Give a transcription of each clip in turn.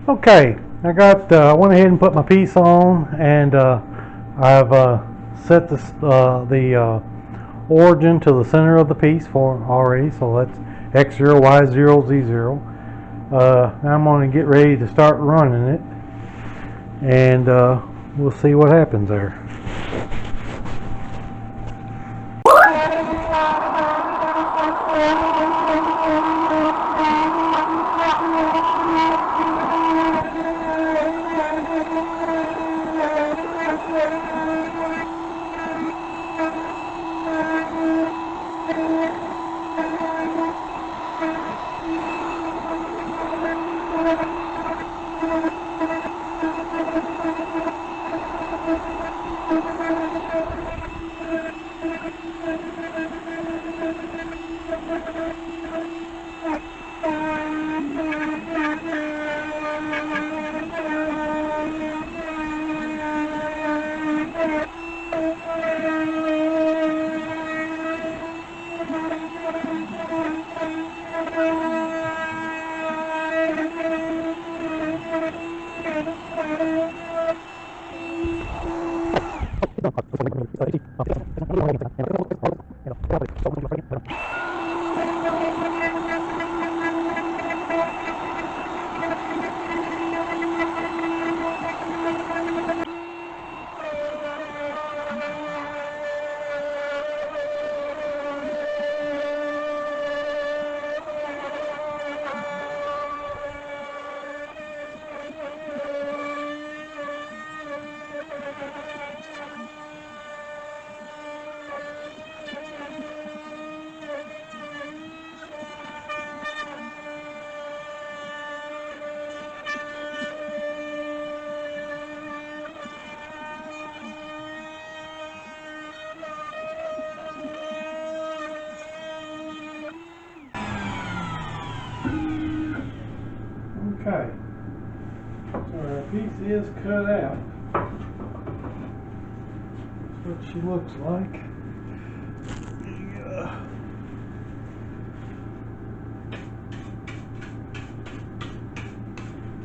Okay, I went ahead and put my piece on, and I've set the origin to the center of the piece for already. So that's X0, Y0, Z0. Now I'm going to get ready to start running it, and we'll see what happens there. Okay, so our piece is cut out. That's what she looks like.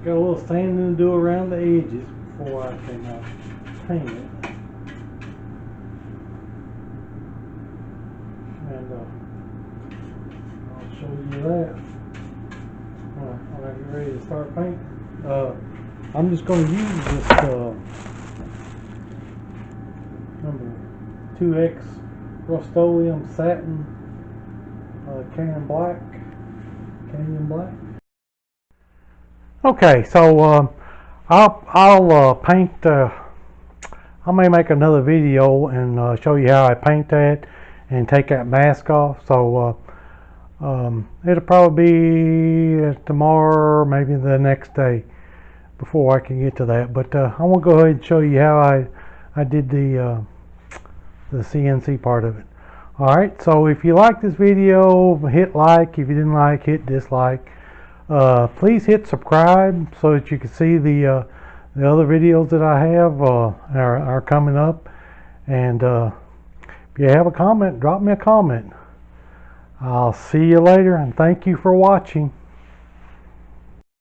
Got a little sanding to do around the edges before I can paint it. And I'll show you that when I get ready to start painting. I'm just going to use this number 2X Rust-Oleum Satin Canyon Black. Okay, so I'll paint. I may make another video and show you how I paint that and take that mask off. So it'll probably be tomorrow, or maybe the next day, before I can get to that. But I want to go ahead and show you how I did the CNC part of it. Alright, so if you like this video, hit like. If you didn't like, hit dislike. Please hit subscribe so that you can see the other videos that I have are coming up. And if you have a comment, drop me a comment. I'll see you later, and thank you for watching.